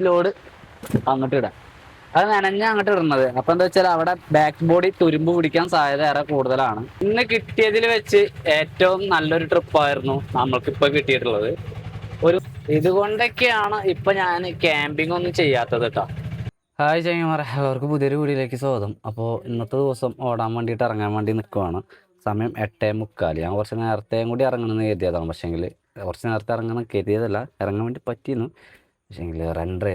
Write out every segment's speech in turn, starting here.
Load അങ്ങോട്ട് ഇടാം. അത് നനഞ്ഞ അങ്ങോട്ട് ഇടുന്നത്. അപ്പൊ എന്താ വെച്ചാൽ അവിടെ ബാക്ക് ബോഡി തുരുമ്പ് പിടിക്കാൻ സാധ്യത ഏറെ കൂടുതലാണ്. ഇന്ന് കിട്ടിയതിൽ വെച്ച് ഏറ്റവും നല്ലൊരു ട്രിപ്പായിരുന്നു നമ്മൾക്കിപ്പോ കിട്ടിയിട്ടുള്ളത്. ഒരു ഇതുകൊണ്ടൊക്കെയാണ് ഇപ്പൊ ഞാൻ ക്യാമ്പിംഗ് ഒന്നും ചെയ്യാത്തത് കേട്ടോ. ഹായ് ചങ്ങന്മാരെ, എല്ലാവർക്കും പുതിയൊരു വീഡിയോയിലേക്ക് സ്വാഗതം. അപ്പോൾ ഇന്നത്തെ ദിവസം ഓടാൻ വേണ്ടിയിട്ട് ഇറങ്ങാൻ വേണ്ടി നിൽക്കുവാണ്. സമയം 8:45. ഞാൻ കുറച്ച് നേരത്തെയും കൂടി ഇറങ്ങണമെന്ന് കരുതിയതാണ്. പക്ഷേങ്കിൽ കുറച്ച് നേരത്തെ ഇറങ്ങാൻ കരുതിയതല്ല, ഇറങ്ങാൻ വേണ്ടി പറ്റിയിരുന്നു. പക്ഷേങ്കിൽ ഇന്നലെ റെൻഡർ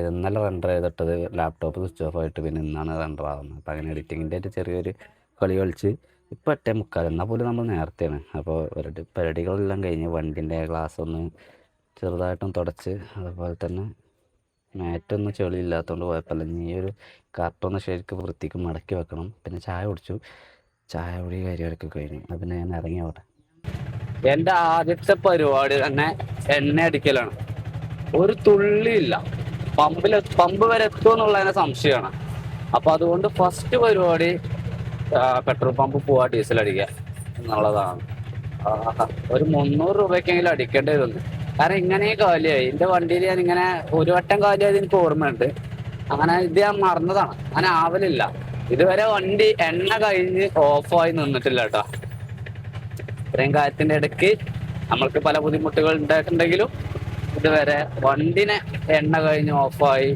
ചെയ്തിട്ടത് ലാപ്ടോപ്പ് സ്വിച്ച് ഓഫ് ആയിട്ട് പിന്നെ ഇന്നാണ് റെൻഡർ ആകുന്നത്. അപ്പോൾ അങ്ങനെ എഡിറ്റിങ്ങിൻ്റെ ആയിട്ട് ചെറിയൊരു കളി കളിച്ച് ഇപ്പോൾ 8:45. എന്നാൽ പോലും നമ്മൾ നേരത്തെയാണ്. അപ്പോൾ പരിപാടികളെല്ലാം കഴിഞ്ഞ് വണ്ടിൻ്റെ ഗ്ലാസ് ഒന്ന് ചെറുതായിട്ടും തുടച്ച്, അതുപോലെ തന്നെ മാറ്റൊന്നും ചെളിയില്ലാത്തതുകൊണ്ട് കുഴപ്പമില്ല. ഇനി ഈ ഒരു കർട്ടൊന്ന് ശരിക്കും വൃത്തിക്ക് മടക്കി വെക്കണം. പിന്നെ ചായ കുടിച്ചു. ചായ കുടി കാര്യങ്ങളൊക്കെ കഴിഞ്ഞു. അത് പിന്നെ ഞാൻ ഇറങ്ങി അവിടെ. എൻ്റെ ആദ്യത്തെ പരിപാടി തന്നെ എണ്ണ അടിക്കലാണ്. ഒരു തുള്ളിയില്ല. പമ്പ് വരെ എത്തുമെന്നുള്ളതിനെ സംശയമാണ്. അപ്പോൾ അതുകൊണ്ട് ഫസ്റ്റ് പരിപാടി പെട്രോൾ പമ്പ് പോവാ, ഡീസൽ അടിക്കുക എന്നുള്ളതാണ്. ഒരു 300 രൂപയ്ക്കെങ്കിലും അടിക്കേണ്ടി വരുന്നു. കാരണം ഇങ്ങനെ കാലിയായി. എൻ്റെ വണ്ടിയിൽ ഞാൻ ഇങ്ങനെ ഒരു വട്ടം കാലിയായത് എനിക്ക് ഓർമ്മയുണ്ട്. അങ്ങനെ ഇത് ഞാൻ മറന്നതാണ്. അങ്ങനെ ആവലില്ല. ഇതുവരെ വണ്ടി എണ്ണ കഴിഞ്ഞ് ഓഫായി നിന്നിട്ടില്ല കേട്ടോ. ഇത്രയും കാര്യത്തിൻ്റെ ഇടയ്ക്ക് നമ്മൾക്ക് പല ബുദ്ധിമുട്ടുകൾ ഉണ്ടായിട്ടുണ്ടെങ്കിലും ഇതുവരെ വണ്ടിനെ എണ്ണ കഴിഞ്ഞ് ഓഫായി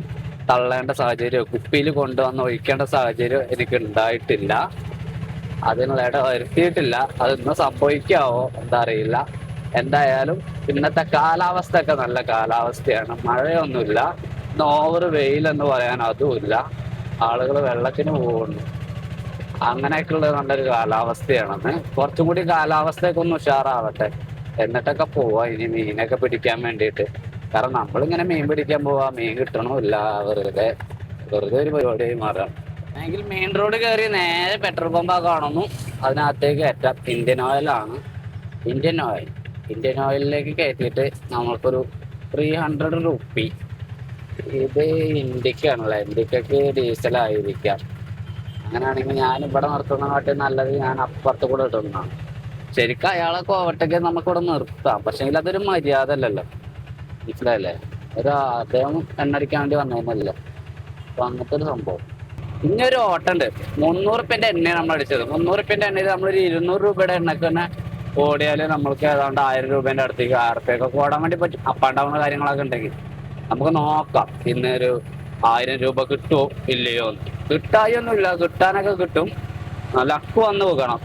തള്ളേണ്ട സാഹചര്യം, കുപ്പിയിൽ കൊണ്ടുവന്ന് ഒഴിക്കേണ്ട സാഹചര്യം എനിക്ക് ഉണ്ടായിട്ടില്ല. അതിനുള്ള ഇട വരുത്തിയിട്ടില്ല. അതൊന്നും സംഭവിക്കാവോ എന്താ അറിയില്ല. എന്തായാലും ഇന്നത്തെ കാലാവസ്ഥ ഒക്കെ നല്ല കാലാവസ്ഥയാണ്. മഴയൊന്നുമില്ല. ഇന്ന് ഓവർ വെയിലെന്ന് പറയാൻ അതുമില്ല. ആളുകൾ വെള്ളത്തിന് പോകുന്നു. അങ്ങനെയൊക്കെയുള്ള നല്ലൊരു കാലാവസ്ഥയാണെന്ന്. കുറച്ചും കൂടി കാലാവസ്ഥയൊക്കെ ഒന്ന് ഉഷാറാവട്ടെ, എന്നിട്ടൊക്കെ പോവാ ഇനി മീനൊക്കെ പിടിക്കാൻ വേണ്ടിയിട്ട്. കാരണം നമ്മളിങ്ങനെ മീൻ പിടിക്കാൻ പോവാ, മീൻ കിട്ടണമില്ല. വെറുതെ ഒരു പരിപാടിയായി മാറാം. എങ്കിൽ മെയിൻ റോഡ് കയറി നേരെ പെട്രോൾ പമ്പാ കാണുന്നു. അതിനകത്തേക്ക് കയറ്റാം. ഇന്ത്യൻ ഓയിലിലേക്ക് കയറ്റിയിട്ട് നമ്മൾക്കൊരു 300 റുപ്പി. ഇത് ഇന്ത്യക്കാണല്ലോ, ഇന്ത്യക്ക് ഡീസലായിരിക്കാം. അങ്ങനെയാണെങ്കിൽ ഞാൻ ഇവിടെ നിർത്തുന്നതിനാട്ടി നല്ലത് ഞാൻ അപ്പുറത്ത് കൂടെ ഇടുന്നതാണ്. ശരിക്കും അയാളെ കോവട്ടയ്ക്ക് നമുക്കിവിടെ നിർത്താം. പക്ഷെങ്കിൽ അതൊരു മര്യാദ അല്ലല്ലോ, മനസ്സിലായല്ലേ? അദ്ദേഹം എണ്ണടിക്കാൻ വേണ്ടി വന്നതല്ല. അപ്പൊ അങ്ങനത്തെ ഒരു സംഭവം. ഇനിയൊരു ഓട്ടമുണ്ട്. 300 റുപ്യൻ്റെ എണ്ണയാണ് നമ്മൾ അടിച്ചത്. 300 റുപ്യൻ്റെ എണ്ണയിൽ നമ്മളൊരു 200 രൂപയുടെ എണ്ണക്ക് തന്നെ ഓടിയാൽ നമ്മൾക്ക് ഏതാണ്ട് 1000 രൂപേൻ്റെ അടുത്തേക്ക് 1000 റുപ്യൊക്കെ ഓടാൻ വേണ്ടി പറ്റും. അപ്പാണ്ടാവുന്ന കാര്യങ്ങളൊക്കെ ഉണ്ടെങ്കിൽ നമുക്ക് നോക്കാം. ഇന്ന് ഒരു 1000 രൂപ കിട്ടുമോ ഇല്ലയോ എന്ന്. കിട്ടായൊന്നുമില്ല, കിട്ടാനൊക്കെ കിട്ടും. ലക്ക് വന്ന് വെക്കണം.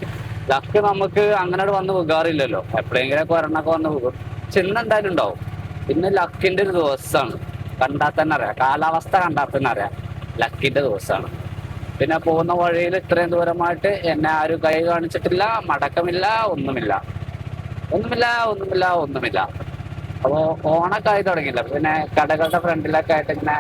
ലക്ക് നമുക്ക് അങ്ങനെ വന്ന് വെക്കാറില്ലല്ലോ. എപ്പോഴെങ്കിലൊക്കെ ഒരെണ്ണൊക്കെ വന്ന് വെക്കും. പക്ഷെ ഇന്ന് എന്തായാലും ഉണ്ടാവും. ഇന്ന് ലക്കിൻ്റെ ഒരു ദിവസമാണ്. കണ്ടാൽ തന്നെ അറിയാം. കാലാവസ്ഥ കണ്ടാൽ തന്നെ അറിയാം ലക്കിൻ്റെ ദിവസമാണ്. പിന്നെ പോകുന്ന വഴിയിൽ ഇത്രയും ദൂരമായിട്ട് എന്നെ ആരും കൈ കാണിച്ചിട്ടില്ല, മടക്കമില്ല, ഒന്നുമില്ല. അപ്പോൾ ഓണൊക്കെ ആയി തുടങ്ങിയില്ല. പിന്നെ കടകളുടെ ഫ്രണ്ടിലൊക്കെ ആയിട്ട് ഇങ്ങനെ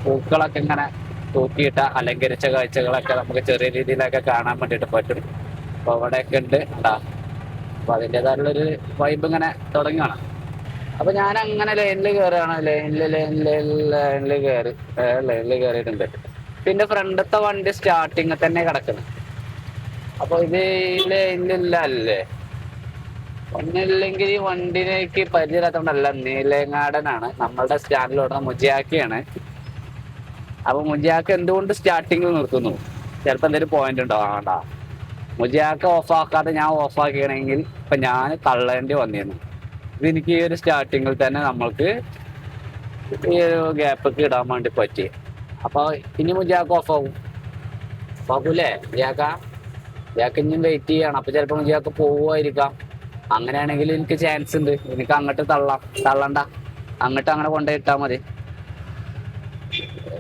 പൂക്കളൊക്കെ ഇങ്ങനെ തൂക്കിയിട്ട അലങ്കരിച്ച കാഴ്ചകളൊക്കെ നമുക്ക് ചെറിയ രീതിയിലൊക്കെ കാണാൻ വേണ്ടിയിട്ട് പറ്റും. അപ്പോൾ അവിടെയൊക്കെ ഉണ്ട് ഉണ്ടാ. അപ്പോൾ അതിൻ്റെതായിട്ടുള്ളൊരു വൈബ് ഇങ്ങനെ തുടങ്ങുകയാണ്. അപ്പൊ ഞാൻ അങ്ങനെ ലൈനിൽ കയറുകയാണ്. ലൈനിൽ കയറിയിട്ടുണ്ട്. പിന്നെ ഫ്രണ്ടത്തെ വണ്ടി സ്റ്റാർട്ടിങ് തന്നെ കിടക്കണം. അപ്പൊ ഇത് ലൈനിലില്ല അല്ലേ? ഒന്നില്ലെങ്കിൽ ഈ വണ്ടിയിലേക്ക് പരിചയമില്ലാത്തതുകൊണ്ടല്ല. നീലങ്ങാടനാണ് നമ്മളുടെ സ്റ്റാൻഡിലോടുന്ന മുജിയാക്കിയാണ്. അപ്പൊ മുജിയാക്ക് എന്തുകൊണ്ട് സ്റ്റാർട്ടിങ്ങിൽ നിർത്തുന്നു? ചിലപ്പോൾ എന്തെങ്കിലും പോയിന്റ് ഉണ്ടോ? വേണ്ട, മുജിയാക്ക് ഓഫാക്കാതെ ഞാൻ ഓഫാക്കുകയാണെങ്കിൽ ഇപ്പൊ ഞാൻ തള്ളേണ്ടി വന്നിരുന്നു. ഇതെനിക്ക് ഈ ഒരു സ്റ്റാർട്ടിങ്ങിൽ തന്നെ നമ്മൾക്ക് ഈ ഒരു ഗ്യാപ്പൊക്കെ ഇടാൻ വേണ്ടി പറ്റി. അപ്പോൾ ഇനി മുജിയാക്ക് ഓഫാകൂലേ? മുജിയാക്ക് ഇനിയും വെയിറ്റ് ചെയ്യണം. അപ്പോൾ ചിലപ്പോൾ മുജിയാക്ക് പോവുമായിരിക്കാം. അങ്ങനെയാണെങ്കിൽ എനിക്ക് ചാൻസ് ഉണ്ട്. എനിക്ക് അങ്ങോട്ട് തള്ളണ്ട, അങ്ങോട്ട് അങ്ങനെ കൊണ്ടുപോയിട്ടാൽ മതി.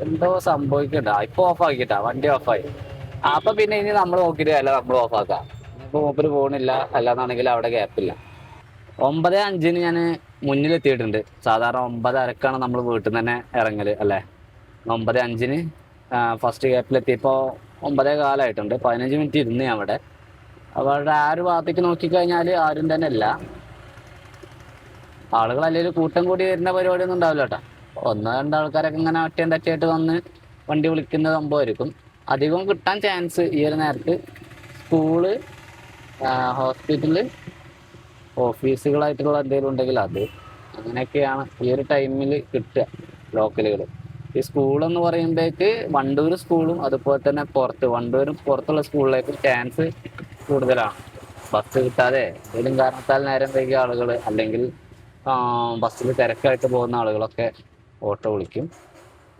എന്തോ സംഭവിക്കണ്ട. ഇപ്പൊ ഓഫാക്കിട്ടാ, വണ്ടി ഓഫായി. അപ്പൊ പിന്നെ ഇനി നമ്മൾ നോക്കിയിട്ട് അല്ല, നമ്മൾ ഓഫാക്കാം. ഇപ്പൊ മൂപ്പര് പോകണില്ല, അല്ലാന്നാണെങ്കിൽ അവിടെ ഗ്യാപ്പില്ല. 9:05 ഞാൻ മുന്നിലെത്തിയിട്ടുണ്ട്. സാധാരണ 9:30 നമ്മൾ വീട്ടിൽ നിന്ന് തന്നെ ഇറങ്ങല് അല്ലേ? 9:05 ഫസ്റ്റ് ഗ്യാപ്പിലെത്തിയപ്പോൾ 9:15 15 മിനിറ്റ് ഇരുന്ന് ഞാൻ അവിടെ. അപ്പോൾ അവിടെ ആ ഒരു ഭാഗത്തേക്ക് നോക്കിക്കഴിഞ്ഞാൽ ആരും തന്നെ ഇല്ല. ആളുകൾ അല്ലെങ്കിൽ കൂട്ടം കൂടി വരുന്ന പരിപാടിയൊന്നും ഉണ്ടാവില്ല കേട്ടോ. 1-2 ആൾക്കാരൊക്കെ ഇങ്ങനെ ഒറ്റയും തട്ടിയായിട്ട് വന്ന് വണ്ടി വിളിക്കുന്ന സംഭവമായിരിക്കും. അധികവും കിട്ടാൻ ചാൻസ് ഈ ഒരു നേരത്ത് സ്കൂള്, ഹോസ്പിറ്റല്, ഓഫീസുകളായിട്ടുള്ള എന്തെങ്കിലും ഉണ്ടെങ്കിൽ അത്, അങ്ങനെയൊക്കെയാണ് ഈ ഒരു ടൈമിൽ കിട്ടുക ലോക്കലുകൾ. ഈ സ്കൂളെന്ന് പറയുമ്പോഴേക്ക് വണ്ടൂർ സ്കൂളും അതുപോലെ തന്നെ വണ്ടൂരും പുറത്തുള്ള സ്കൂളിലേക്ക് ചാൻസ് കൂടുതലാണ്. ബസ് കിട്ടാതെ ഏതെങ്കിലും കാരണത്താൽ നേരം വൈകിയ ആളുകൾ, അല്ലെങ്കിൽ ബസ്സിൽ തിരക്കായിട്ട് പോകുന്ന ആളുകളൊക്കെ ഓട്ടോ വിളിക്കും.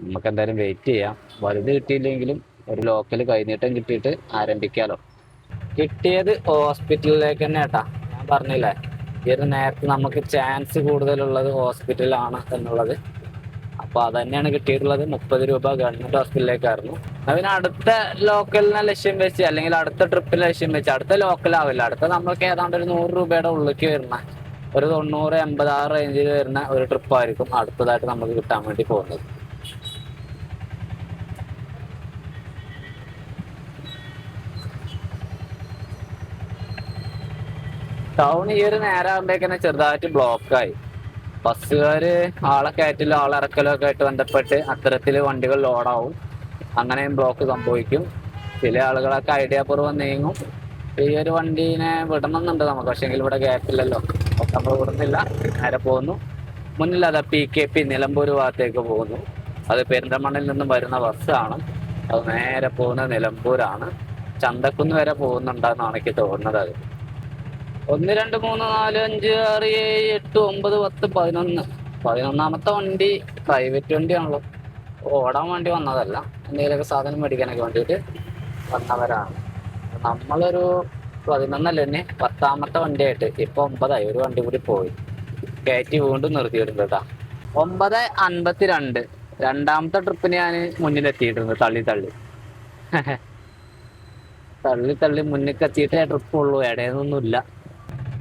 നമുക്ക് എന്തായാലും വെയിറ്റ് ചെയ്യാം. വലുത് കിട്ടിയില്ലെങ്കിലും ഒരു ലോക്കൽ കൈനീട്ടം കിട്ടിയിട്ട് ആരംഭിക്കാലോ. കിട്ടിയത് ഹോസ്പിറ്റലിലേക്ക് തന്നെ ഏട്ടാ. ഞാൻ പറഞ്ഞില്ലേ ഈ ഒരു നേരത്തെ നമുക്ക് ചാൻസ് കൂടുതലുള്ളത് ഹോസ്പിറ്റലാണ് എന്നുള്ളത്. അപ്പൊ അത് തന്നെയാണ് കിട്ടിയിട്ടുള്ളത്. 30 രൂപ ഗവൺമെന്റ് ഹോസ്പിറ്റലിലേക്കായിരുന്നു. അതിന് അടുത്ത ലോക്കലിനെ ലക്ഷ്യം വെച്ച്, അല്ലെങ്കിൽ അടുത്ത ട്രിപ്പിനെ ലക്ഷ്യം വെച്ച്, അടുത്ത ലോക്കലാവില്ല, അടുത്ത നമ്മൾക്ക് ഏതാണ്ട് ഒരു 100 രൂപയുടെ ഉള്ളിലേക്ക് വരുന്ന ഒരു 90-80 ആ റേഞ്ചിൽ വരുന്ന ഒരു ട്രിപ്പായിരിക്കും അടുത്തതായിട്ട് നമുക്ക് കിട്ടാൻ വേണ്ടി പോകുന്നത്. ടൗൺ ഈ ഒരു നേരം ആകുമ്പോഴേക്കന്നെ ചെറുതായിട്ട് ബ്ലോക്കായി. ബസ്സുകാര് ആളെ കയറ്റിലും ആളെ ഇറക്കലും ഒക്കെ ആയിട്ട് ബന്ധപ്പെട്ട് അത്തരത്തിൽ വണ്ടികൾ ലോഡാവും. അങ്ങനെയും ബ്ലോക്ക് സംഭവിക്കും. ചില ആളുകളൊക്കെ ഐഡിയ പൂർവ്വം നീങ്ങും. ഈ ഒരു വണ്ടീനെ വിടണമെന്നുണ്ട് നമുക്ക്, പക്ഷെങ്കിൽ ഇവിടെ ഗ്യാപ്പില്ലല്ലോ, നമ്മൾ വിടുന്നില്ല. നേരെ പോകുന്നു. മുന്നിൽ അതാ PKP നിലമ്പൂർ ഭാഗത്തേക്ക് പോകുന്നു. അത് പെരിന്തൽമണ്ണയിൽ നിന്നും വരുന്ന ബസ്സാണ്. അത് നേരെ പോകുന്നത് നിലമ്പൂരാണ്. ചന്തക്കുന്ന് വരെ പോകുന്നുണ്ടെന്നാണ് എനിക്ക് തോന്നുന്നത്. അത് 1 2 3 4 5 6 7 8 9 10 11. 11ാമത്തെ വണ്ടി പ്രൈവറ്റ് വണ്ടിയാണല്ലോ. ഓടാൻ വേണ്ടി വന്നതല്ല, എന്തെങ്കിലുമൊക്കെ സാധനം മേടിക്കാനൊക്കെ വേണ്ടിയിട്ട് വന്നവരാണ്. നമ്മളൊരു 11 തന്നെ 10ാമത്തെ വണ്ടിയായിട്ട് ഇപ്പൊ 9 ആയി. ഒരു വണ്ടി കൂടി പോയി കയറ്റി വീണ്ടും നിർത്തിയിട്ടുണ്ട് കേട്ടാ. 9:52. 2ാമത്തെ ട്രിപ്പിന് ഞാൻ മുന്നിലെത്തിയിട്ടുണ്ട്. തള്ളി തള്ളി മുന്നിൽ എത്തിയിട്ടേ ട്രിപ്പ് ഉള്ളൂ, ഇടയൊന്നുമില്ല.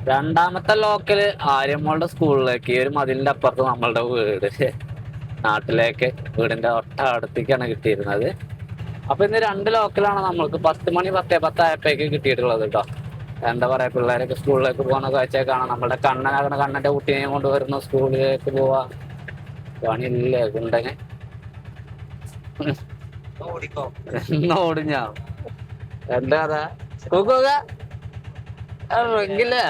2ാമത്തെ ലോക്കല് ആര്യമ്മളുടെ സ്കൂളിലേക്ക്, ഈ ഒരു മതിലിന്റെ അപ്പുറത്ത് നമ്മളുടെ വീട്, നാട്ടിലേക്ക് വീടിന്റെ അടുത്തേക്കാണ് കിട്ടിയിരുന്നത്. അപ്പൊ ഇന്ന് 2 ലോക്കലാണ് നമ്മൾക്ക് 10 മണി 10:10 ആയപ്പോഴേക്ക് കിട്ടിയിട്ടുള്ളത് കേട്ടോ. എന്താ പറയാ, പിള്ളേരൊക്കെ സ്കൂളിലേക്ക് പോകുന്ന കാഴ്ച കാണാം. നമ്മുടെ കണ്ണന്റെ കുട്ടീനെ കൊണ്ടുവരുന്ന സ്കൂളിലേക്ക് പോവാ. പണിയില്ലേ കുണ്ടനെ ഓടിഞ്ഞ എന്താ അതാ നോക്കുക എങ്കിലേ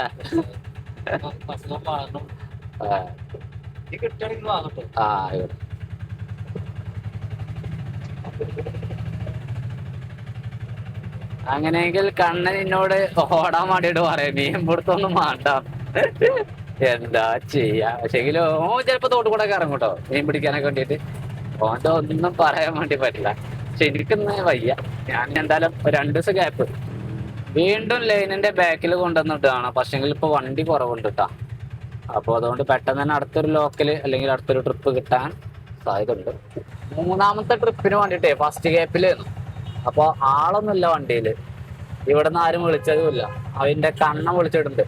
അങ്ങനെയെങ്കിൽ കണ്ണൻ എന്നോട് ഓടാൻ വേണ്ടിട്ട് പറയാം, മീൻ പിടുത്തൊന്നും വേണ്ട. എന്താ ചെയ്യാ, പക്ഷെങ്കിലും ചിലപ്പോ തോട്ട് കൂടെ ഇറങ്ങും കേട്ടോ, മീൻ പിടിക്കാനൊക്കെ വേണ്ടിട്ട്. ഓന്റെ ഒന്നും പറയാൻ വേണ്ടി പറ്റില്ല. പക്ഷെ എനിക്കൊന്നും വയ്യ. ഞാൻ എന്തായാലും 2 ദിവസം ഗ്യാപ്പ് വീണ്ടും ലൈനിന്റെ ബാക്കിൽ കൊണ്ടുവന്നിട്ടാണ്. പക്ഷെങ്കിൽ ഇപ്പൊ വണ്ടി കുറവുണ്ട് കേട്ടാ. അപ്പൊ അതുകൊണ്ട് പെട്ടെന്ന് തന്നെ അടുത്തൊരു ലോക്കല് അല്ലെങ്കിൽ അടുത്തൊരു ട്രിപ്പ് കിട്ടാൻ സാധ്യത ഉണ്ട്. 3ാമത്തെ ട്രിപ്പിന് വേണ്ടിട്ടേ ഫസ്റ്റ് ഗ്യാപ്പിലായിരുന്നു. അപ്പൊ ആളൊന്നുമില്ല വണ്ടിയില്. ഇവിടുന്ന് ആരും വിളിച്ചതുമില്ല. അതിന്റെ കണ്ണൻ വിളിച്ചിട്ടുണ്ട്.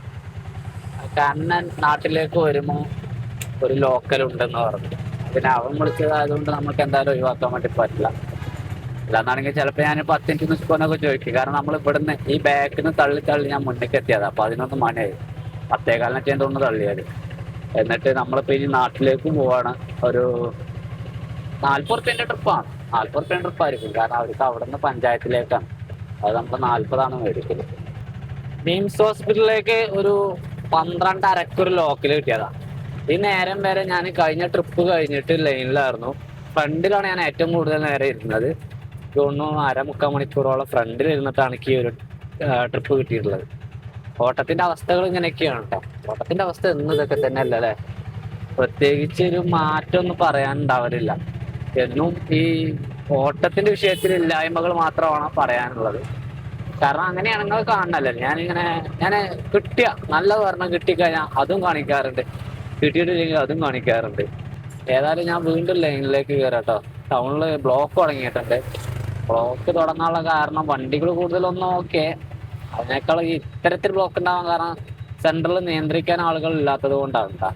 കണ്ണൻ നാട്ടിലേക്ക് വരുമ്പോ ഒരു ലോക്കൽ ഉണ്ടെന്ന് പറഞ്ഞു. പിന്നെ അവൻ വിളിച്ചതായതുകൊണ്ട് നമുക്ക് എന്തായാലും ഒഴിവാക്കാൻ വേണ്ടി പറ്റില്ല. അല്ലാന്നാണെങ്കിൽ ചിലപ്പോൾ ഞാൻ 10 മിനിറ്റ് നിൽക്കുമെന്നൊക്കെ ചോദിക്കും. കാരണം നമ്മൾ ഇവിടുന്ന് ഈ ബാക്കിൽ നിന്ന് തള്ളി ഞാൻ മുന്നേക്ക് എത്തിയതാ. അപ്പൊ 11 മണിയായി. 10:15 തോന്നുന്നു തള്ളിയാല്. എന്നിട്ട് നമ്മളിപ്പോ ഇനി നാട്ടിലേക്ക് പോവാണ്. ഒരു 40 റുപ്യന്റെ ട്രിപ്പാണ്. 40 റുപ്യന്റെ ട്രിപ്പായിരിക്കും. കാരണം അവർക്ക് അവിടെ നിന്ന് പഞ്ചായത്തിലേക്കാണ്. അത് നമ്മൾ 40 മേടിക്കല്. മിംസ് ഹോസ്പിറ്റലിലേക്ക് ഒരു 12 അരക്കൊരു ലോക്കൽ കിട്ടിയതാ. ഈ നേരം വരെ ഞാൻ കഴിഞ്ഞ ട്രിപ്പ് കഴിഞ്ഞിട്ട് ലൈനിലായിരുന്നു. ഫ്രണ്ടിലാണ് ഞാൻ ഏറ്റവും കൂടുതൽ നേരം ഇരുന്നത്. തോന്നുന്നു 3/4 മണിക്കൂറോളം ഫ്രണ്ടിൽ ഇരുന്നിട്ടാണ് എനിക്ക് ഈ ഒരു ട്രിപ്പ് കിട്ടിയിട്ടുള്ളത്. ഓട്ടത്തിന്റെ അവസ്ഥകൾ ഇങ്ങനെയൊക്കെയാണ് കേട്ടോ. ഓട്ടത്തിന്റെ അവസ്ഥ എന്നും ഇതൊക്കെ തന്നെ അല്ല അല്ലേ. പ്രത്യേകിച്ച് ഒരു മാറ്റമൊന്നും പറയാനുണ്ടാവരില്ല. എന്നും ഈ ഓട്ടത്തിന്റെ വിഷയത്തിൽ ഇല്ലായ്മകൾ മാത്രമാണ് പറയാനുള്ളത്. കാരണം അങ്ങനെയാണ് നിങ്ങൾ കാണണല്ലേ. ഞാൻ കിട്ടിയ നല്ല പറഞ്ഞ കിട്ടിക്കഴിഞ്ഞാൽ അതും കാണിക്കാറുണ്ട്, കിട്ടിയിട്ടില്ലെങ്കിൽ അതും കാണിക്കാറുണ്ട്. ഏതായാലും ഞാൻ വീണ്ടും ലൈനിലേക്ക് കയറാട്ടോ. ടൗണില് ബ്ലോക്ക് തുടങ്ങിയിട്ടുണ്ട്. ബ്ലോക്ക് തുടങ്ങാനുള്ള കാരണം വണ്ടികൾ കൂടുതലൊന്നും ഓക്കെ, അതിനേക്കാൾ ഇത്തരത്തിൽ ബ്ലോക്ക് ഉണ്ടാവാൻ കാരണം സെൻട്രൽ നിയന്ത്രിക്കാൻ ആളുകൾ ഇല്ലാത്തത് കൊണ്ടാണ് കേട്ടോ.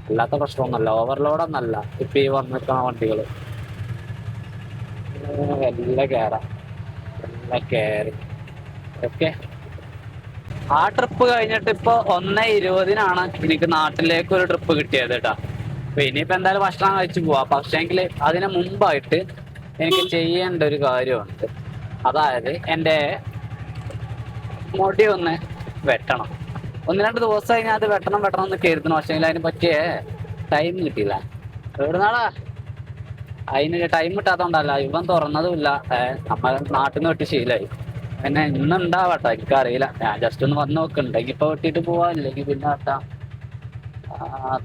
അല്ലാത്ത പ്രശ്നമൊന്നുമല്ല, ഓവർലോഡൊന്നല്ല. ഇപ്പൊ ഈ വന്നിരിക്കണ വണ്ടികൾ എല്ലാം കയറാം, എല്ലാം കയറി ഓക്കെ. ആ ട്രിപ്പ് കഴിഞ്ഞിട്ട് ഇപ്പൊ 1:20-നാണ് എനിക്ക് നാട്ടിലേക്ക് ഒരു ട്രിപ്പ് കിട്ടിയത് കേട്ടോ. അപ്പൊ ഇനിയിപ്പോ എന്തായാലും ഭക്ഷണം കഴിച്ചു പോവാ. പക്ഷേങ്കിൽ അതിന് മുമ്പായിട്ട് എനിക്ക് ചെയ്യേണ്ട ഒരു കാര്യമുണ്ട്. അതായത് എൻ്റെ മുടി ഒന്ന് വെട്ടണം. 1-2 ദിവസമായി ഞാൻ അത് വെട്ടണം എന്ന് കരുതണം. പക്ഷേങ്കിൽ അതിന് പറ്റിയ ടൈം കിട്ടിയില്ല. എവിടുന്നാളാ? അതിന് ടൈം കിട്ടാത്തോണ്ടല്ല, ഇവൻ തുറന്നതുമില്ല. നമ്മ നാട്ടിൽ നിന്ന് വെട്ടി ശീലായി. പിന്നെ ഇന്ന് ഉണ്ടാവട്ടെ, എനിക്കറിയില്ല. ഞാൻ ജസ്റ്റ് ഒന്ന് വന്ന് നോക്കുന്നുണ്ടെങ്കിൽ ഇപ്പൊ വെട്ടിട്ട് പോവാ, ഇല്ലെങ്കിൽ പിന്നെ വെട്ടാം.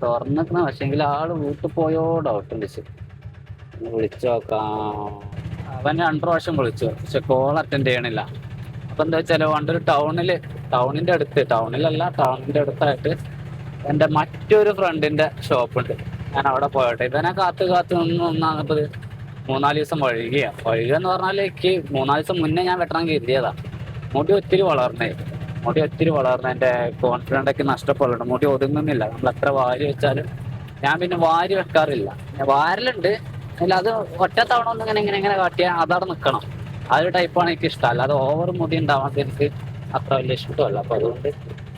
തുറന്നിക്കണ. പക്ഷെങ്കിൽ ആള് വീട്ടിൽ പോയോ ഡൗട്ട് ഉണ്ട്. വിളിച്ചു നോക്കാം. അവൻ 2 പ്രാവശ്യം വിളിച്ചു, പക്ഷെ കോൾ അറ്റൻഡ് ചെയ്യണില്ല. അപ്പൊ എന്താ വെച്ചാല് പണ്ടൊരു ടൗണിന്റെ അടുത്തായിട്ട് എന്റെ മറ്റൊരു ഫ്രണ്ടിന്റെ ഷോപ്പുണ്ട്. ഞാൻ അവിടെ പോയട്ടെ. ഇവനെ കാത്ത് നിന്നപ്പോ 3-4 ദിവസം വൈകുകയെന്ന് പറഞ്ഞാൽ എനിക്ക് 3-4 ദിവസം മുന്നേ ഞാൻ വെട്ടണം കരുതിയതാ. മുടി ഒത്തിരി വളർന്നു. എന്റെ കോൺഫിഡൻസ് ഒക്കെ നഷ്ടപ്പെടുന്നുണ്ട്. മുടി ഒതുങ്ങുന്നില്ല. നമ്മൾ എത്ര വാരി വെച്ചാലും ഞാൻ പിന്നെ വാരി വെക്കാറില്ല. വാരലുണ്ട്, അല്ല അത് ഒറ്റ തവണ ഒന്ന് ഇങ്ങനെ കാട്ടിയാൽ അതവിടെ നിൽക്കണം. ആ ഒരു ടൈപ്പാണ് എനിക്ക് ഇഷ്ടം. അല്ലാതെ ഓവർ മുടി ഉണ്ടാവാത്ത എനിക്ക് അത്ര വലിയ ഇഷ്ടമല്ല. അപ്പൊ അതുകൊണ്ട്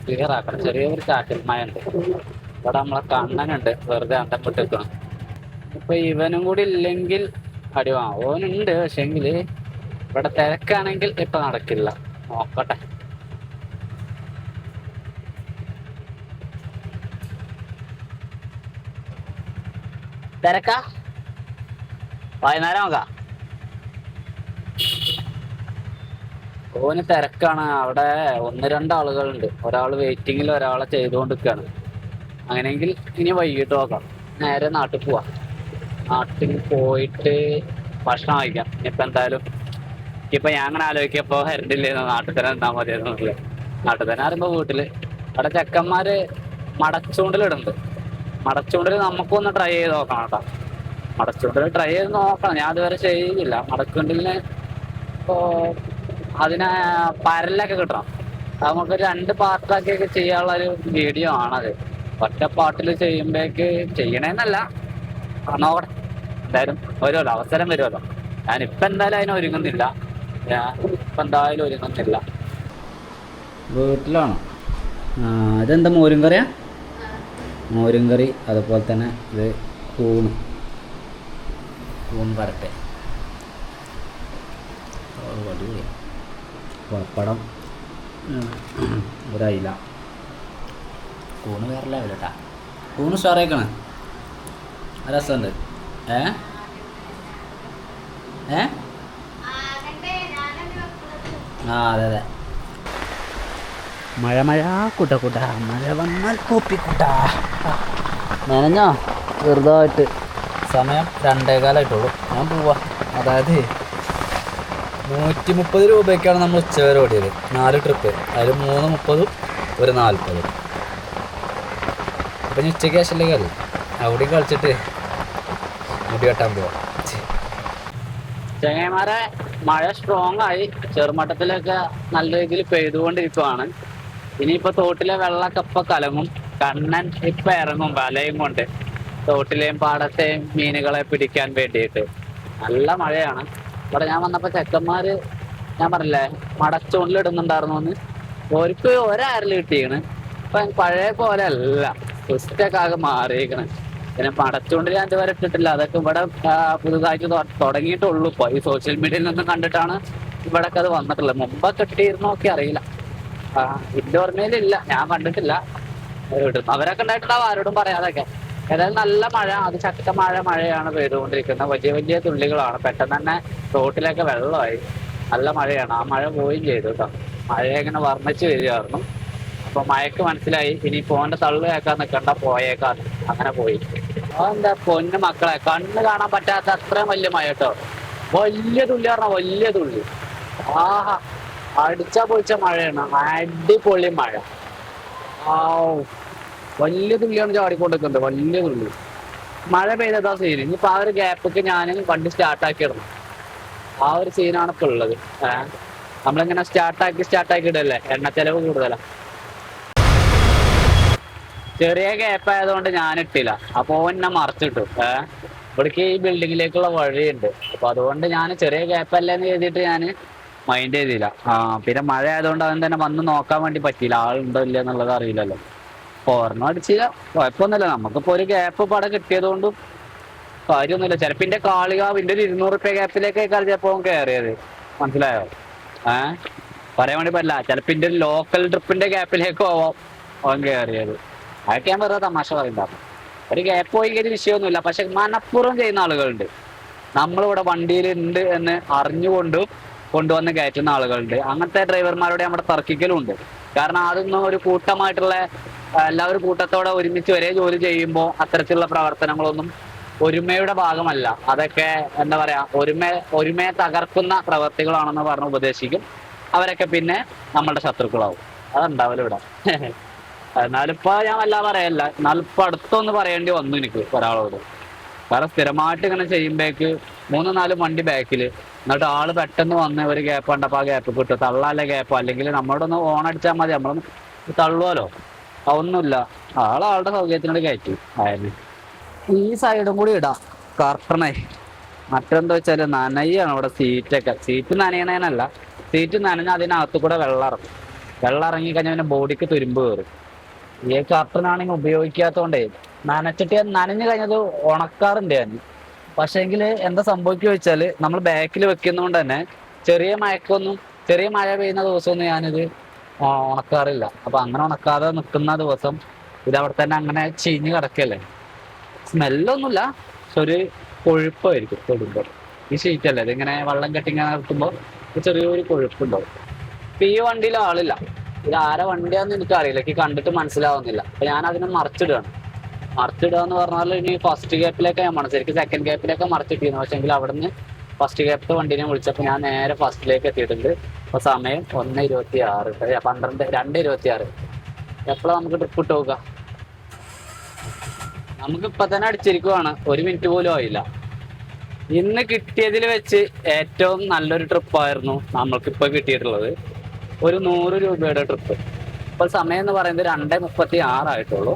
ക്ലിയർ ആക്കണം. ചെറിയൊരു ചാറ്റൽ മഴ ഉണ്ട്. ഇവിടെ നമ്മളെ കണ്ണനുണ്ട് വെറുതെ അണ്ടം വിട്ടിരിക്കണം. ഇപ്പൊ ഇവനും കൂടി ഇല്ലെങ്കിൽ അടിവാ. ഓനുണ്ട്, പക്ഷെങ്കില് ഇവിടെ തിരക്കാണെങ്കിൽ ഇപ്പൊ നടക്കില്ല. നോക്കട്ടെ. തിരക്കാ? വൈകുന്നേരം നോക്കാം. ഓന് തിരക്കാണ്. അവിടെ 1-2 ആളുകളുണ്ട്. ഒരാൾ വെയിറ്റിങ്ങിൽ ഒരാളെ ചെയ്തുകൊണ്ടിരിക്കുകയാണ്. അങ്ങനെയെങ്കിൽ ഇനി വൈകിട്ട് നോക്കാം. നേരെ നാട്ടിൽ പോവാം. നാട്ടിൽ പോയിട്ട് ഭക്ഷണം കഴിക്കാം. ഇനിയിപ്പോൾ എന്തായാലും ഇപ്പം ഞാൻ അങ്ങനെ ആലോചിക്കപ്പോൾ ഹെരണ്ടില്ലേന്ന്, നാട്ടിൽ തന്നെ നിന്നാൽ മതിയെന്നുള്ളത്. നാട്ടിൽ തന്നെ അറിയുമ്പോൾ വീട്ടിൽ അവിടെ ചെക്കന്മാര് മടച്ചൂണ്ടിലിടുന്നുണ്ട്. മടച്ചൂണ്ടിൽ നമുക്കൊന്ന് ട്രൈ ചെയ്ത് നോക്കണം കേട്ടോ. മടച്ചൂണ്ടിൽ ട്രൈ ചെയ്ത് നോക്കണം. ഞാൻ അതുവരെ ചെയ്തില്ല. മടച്ചൂണ്ടിലിന് ഇപ്പോൾ അതിന് പരലൊക്കെ കിട്ടണം. നമുക്ക് 2 പാർട്ടാക്കിയൊക്കെ ചെയ്യാനുള്ള ഒരു വീഡിയോ ആണത്. ഒറ്റ പാട്ടിൽ ചെയ്യുമ്പോഴേക്ക് ചെയ്യണേന്നല്ല, നോക്കട്ടെ. എന്തായാലും വരുമല്ലോ, അവസരം വരുമല്ലോ. ഞാനിപ്പം എന്തായാലും അതിന് ഒരുങ്ങുന്നില്ല. വീട്ടിലാണോ? ഇതെന്താ മോരും കറിയാ? മോരും കറി, അതുപോലെ തന്നെ ഇത് കൂൺ വരട്ടെ, പപ്പടം, ഒരയില. കൂണ് വേറെ ലെവലട്ടാ. കൂണ് സ്റ്റാറേക്കാണ്, രസമുണ്ട്. അതെ. മഴ കുട്ട മഴ വന്നാൽ കോപ്പിക്കുട്ട. നനഞ്ഞോ ചെറുതായിട്ട്. സമയം 2:15 ഞാൻ പോവാ. അതായത് 130 രൂപയ്ക്കാണ് നമ്മൾ ഉച്ചവരെ ഓടിയത്. 4 ട്രിപ്പ്, അതിൽ 3:30, 1:40. അപ്പം ഇനി ഉച്ചയ്ക്ക് ശേഷമല്ലേ കളി. അവിടെയും കളിച്ചിട്ട് മുടി വെട്ടാൻ പോവാം. ചങ്ങന്മാരെ, മഴ സ്ട്രോങ് ആയി. ചെറുമട്ടത്തിലൊക്കെ നല്ല രീതിയിൽ പെയ്തുകൊണ്ടിരിക്കുവാണ്. ഇനിയിപ്പോ തോട്ടിലെ വെള്ളമൊക്കെ ഇപ്പൊ കലങ്ങും. കണ്ണൻ ഇപ്പൊ ഇറങ്ങും വലയും കൊണ്ട് തോട്ടിലെയും പാടത്തെയും മീനുകളെ പിടിക്കാൻ വേണ്ടിയിട്ട്. നല്ല മഴയാണ്. ഇവിടെ ഞാൻ വന്നപ്പോ ചെക്കന്മാര്, ഞാൻ പറഞ്ഞില്ലേ മടച്ചൂണ്ടിലിടുന്നുണ്ടായിരുന്നു എന്ന്, ഓർക്ക് ഒരാരിൽ കിട്ടിയാണ്. ഇപ്പൊ പഴയ പോലെ അല്ല, ക്രിസ്റ്റൊക്കെ ആകെ മാറിയിരിക്കണ്. പിന്നെ മടച്ചൂണ്ടിൽ ഞാൻ ഇതുവരെ ഇട്ടിട്ടില്ല. അതൊക്കെ ഇവിടെ പുതുതായിട്ട് തുടങ്ങിയിട്ടുള്ളൂ. ഇപ്പൊ ഈ സോഷ്യൽ മീഡിയയിൽ നിന്നും കണ്ടിട്ടാണ് ഇവിടൊക്കെ അത് വന്നിട്ടുള്ളത്. മുമ്പൊക്കെ ഇട്ടിരുന്നോ ഒക്കെ അറിയില്ല. എന്റെ ഓർമ്മയിലില്ല, ഞാൻ കണ്ടിട്ടില്ല. അവരൊക്കെ ഉണ്ടായിട്ടുണ്ടാവും, ആരോടും പറയാതൊക്കെ. ഏതായാലും നല്ല മഴ, അത് ശക്തമായ മഴയാണ് പെയ്തുകൊണ്ടിരിക്കുന്നത്. വലിയ തുള്ളികളാണ്. പെട്ടെന്ന് തന്നെ റോട്ടിലൊക്കെ വെള്ളമായി. നല്ല മഴയാണ്. ആ മഴ പോവുകയും ചെയ്തു കേട്ടോ. മഴ ഇങ്ങനെ വർണ്ണിച്ച് വരികയായിരുന്നു. അപ്പൊ മഴക്ക് മനസ്സിലായി ഇനി പോന്റെ തള്ളു കേൾക്കാൻ നിൽക്കണ്ട, പോയേക്കാന്ന്. അങ്ങനെ പോയി. അതെന്താ പൊന്നു മക്കളെ, കണ്ണ് കാണാൻ പറ്റാത്ത അത്രയും വലിയ മഴ കേട്ടോ. വലിയ തുള്ളി പറഞ്ഞാൽ വലിയ തുള്ളി. ആഹാ, അടിച്ചാ പൊളിച്ച മഴയാണ്. അടിപൊളി മഴ. വലിയ തുള്ളിയാണ് ചാടിക്കൊണ്ടിരിക്കുന്നത്, വലിയ തുള്ളി. മഴ പെയ്തതാ സീൻ. ഇനിയിപ്പോ ആ ഒരു ഗ്യാപ്പൊക്കെ ഞാൻ വണ്ടി സ്റ്റാർട്ടാക്കി ഇടണം. ആ ഒരു സീനാണ് ഇപ്പൊ ഉള്ളത്. നമ്മളിങ്ങനെ സ്റ്റാർട്ടാക്കി ഇടല്ലേ, എണ്ണ ചെലവ് കൂടുതലാ. ചെറിയ ഗ്യാപ്പ് ആയതുകൊണ്ട് ഞാൻ ഇട്ടില്ല. അപ്പൊ എന്നെ മറിച്ചിട്ടു. ഇവിടേക്ക് ഈ ബിൽഡിങ്ങിലേക്കുള്ള വഴിയുണ്ട്. അപ്പൊ അതുകൊണ്ട് ഞാൻ ചെറിയ ഗ്യാപ്പ് അല്ലേന്ന് കരുതിയിട്ട് ഞാൻ മൈൻഡ് ചെയ്തില്ല. പിന്നെ മഴ ആയതുകൊണ്ട് അവൻ തന്നെ വന്ന് നോക്കാൻ വേണ്ടി പറ്റിയില്ല. ആളുണ്ടോ ഇല്ല എന്നുള്ളത് അറിയില്ലല്ലോ. ഓർമ്മ അടിച്ചില്ല, കുഴപ്പമൊന്നുമില്ല. നമുക്കിപ്പോ ഒരു ഗ്യാപ്പ് പടം കിട്ടിയത് കൊണ്ടും കാര്യമൊന്നുമില്ല. ചിലപ്പോ എന്റെ കാളികാവിന്റെ ഒരു 200 രൂപ ഗ്യാപ്പിലേക്കാണ് ചിലപ്പോ കയറിയത്. മനസ്സിലായോ? പറയാൻ വേണ്ടി പറ്റില്ല. ചിലപ്പോ എന്റെ ലോക്കൽ ട്രിപ്പിന്റെ ഗ്യാപ്പിലേക്ക് പോവാം അവൻ കയറിയത്. അതൊക്കെ ഞാൻ വെറുതെ തമാശ പറയുന്നുണ്ടായിരുന്നു. ഒരു ഗ്യാപ്പ് പോയി കഴിഞ്ഞ വിഷയമൊന്നുമില്ല. പക്ഷെ മനഃപൂർവ്വം ചെയ്യുന്ന ആളുകളുണ്ട്. നമ്മളിവിടെ വണ്ടിയിലുണ്ട് എന്ന് അറിഞ്ഞുകൊണ്ട് കൊണ്ടുവന്ന് കയറ്റുന്ന ആളുകളുണ്ട്. അങ്ങനത്തെ ഡ്രൈവർമാരോട് നമ്മുടെ തർക്കിക്കലുണ്ട്. കാരണം അതൊന്നും ഒരു കൂട്ടമായിട്ടുള്ള എല്ലാവരും കൂട്ടത്തോടെ ഒരുമിച്ച് ഒരേ ജോലി ചെയ്യുമ്പോൾ അത്തരത്തിലുള്ള പ്രവർത്തനങ്ങളൊന്നും ഒരുമയുടെ ഭാഗമല്ല. അതൊക്കെ എന്താ പറയാ, ഒരുമയെ തകർക്കുന്ന പ്രവർത്തികളാണെന്ന് പറഞ്ഞ് ഉപദേശിക്കും. അവരൊക്കെ പിന്നെ നമ്മളുടെ ശത്രുക്കളാവും. അതുണ്ടാവില്ല ഇവിടെ. എന്നാലിപ്പോ ഞാൻ വല്ലാതെ പറയല്ല. എന്നാലിപ്പോ അടുത്തൊന്ന് പറയേണ്ടി വന്നു എനിക്ക് ഒരാളോട്. കാരണം സ്ഥിരമായിട്ട് ഇങ്ങനെ ചെയ്യുമ്പോഴേക്ക് 3-4 വണ്ടി ബാക്കിൽ, എന്നിട്ട് ആള് പെട്ടെന്ന് വന്ന് ഒരു ഗ്യാപ്പ് കണ്ടപ്പോൾ ആ ഗ്യാപ്പ് കിട്ടും. തള്ളാല്ലേ ഗ്യാപ്പ്, അല്ലെങ്കിൽ നമ്മളോടൊന്ന് ഓൺ അടിച്ചാൽ മതി, നമ്മളൊന്ന് തള്ളുവല്ലോ. അതൊന്നുമില്ല, ആളുടെ സൗകര്യത്തിനോട് കയറ്റി ആയിരുന്നു. ഈ സൈഡും കൂടി ഇടാം കർട്ടണേ. മറ്റെന്താ വെച്ചാല് നനയാണ് ഇവിടെ സീറ്റൊക്കെ. സീറ്റ് നനയണേനല്ല, സീറ്റ് നനഞ്ഞ അതിനകത്ത് കൂടെ വെള്ളം ഇറങ്ങും. വെള്ളം ഇറങ്ങി കഴിഞ്ഞാൽ പിന്നെ ബോഡിക്ക് തുരുമ്പ് കയറും. ഈ കർട്ടനാണെങ്കിൽ ഉപയോഗിക്കാത്തോണ്ടേ നനച്ചിട്ട് നനഞ്ഞു കഴിഞ്ഞത് ഉണക്കാറുണ്ട് ഞാൻ. പക്ഷേങ്കിൽ എന്താ സംഭവിക്കുക വെച്ചാൽ നമ്മൾ ബാക്കിൽ വെക്കുന്നതുകൊണ്ട് തന്നെ ചെറിയ മഴ പെയ്യുന്ന ദിവസമൊന്നും ഞാനിത് ഉണക്കാറില്ല. അപ്പൊ അങ്ങനെ ഉണക്കാതെ നിൽക്കുന്ന ദിവസം ഇതവിടെ തന്നെ അങ്ങനെ ചീഞ്ഞ് കിടക്കല്ലേ. സ്മെല്ലൊന്നുമില്ല, പക്ഷെ ഒരു കൊഴുപ്പായിരിക്കും തൊടുമ്പോൾ. ഈ ഷീറ്റല്ലേ ഇതിങ്ങനെ വെള്ളം കെട്ടി ഇങ്ങനെ നിർത്തുമ്പോൾ ചെറിയൊരു കൊഴുപ്പുണ്ടാവും. ഇപ്പൊ ഈ വണ്ടിയിൽ ആളില്ല. ഇത് ആരെ വണ്ടിയാന്ന് എനിക്കറിയില്ല, എനിക്ക് കണ്ടിട്ട് മനസ്സിലാവുന്നില്ല. അപ്പൊ ഞാൻ അതിനെ മറിച്ചിടുകയാണ്. മറിച്ചിടുക എന്ന് പറഞ്ഞാൽ ഇനി ഫസ്റ്റ് ഗ്യാപ്പിലേക്ക് ഞാൻ വേണം, ശരിക്കും സെക്കൻഡ് ഗ്യാപ്പിലേക്ക് മറിച്ചിട്ടിരുന്നു. പക്ഷെ എങ്കിൽ അവിടെ നിന്ന് ഫസ്റ്റ് ഗ്യാപ്പിൽ വണ്ടിനെ വിളിച്ചപ്പോൾ ഞാൻ നേരെ ഫസ്റ്റിലേക്ക് എത്തിയിട്ടുണ്ട്. അപ്പൊ സമയം 1:26, 2:26. എപ്പോഴാണ് നമുക്ക് ട്രിപ്പ് ഇട്ട് നോക്കുക? നമുക്ക് ഇപ്പൊ തന്നെ അടിച്ചിരിക്കുവാണ്, 1 മിനിറ്റ് പോലും ആയില്ല. ഇന്ന് കിട്ടിയതിൽ വെച്ച് ഏറ്റവും നല്ലൊരു ട്രിപ്പായിരുന്നു നമ്മൾക്കിപ്പോ കിട്ടിയിട്ടുള്ളത്. ഒരു 100 രൂപയുടെ ട്രിപ്പ്. ഇപ്പൊ സമയം എന്ന് പറയുന്നത് 2:36 ആയിട്ടുള്ളൂ.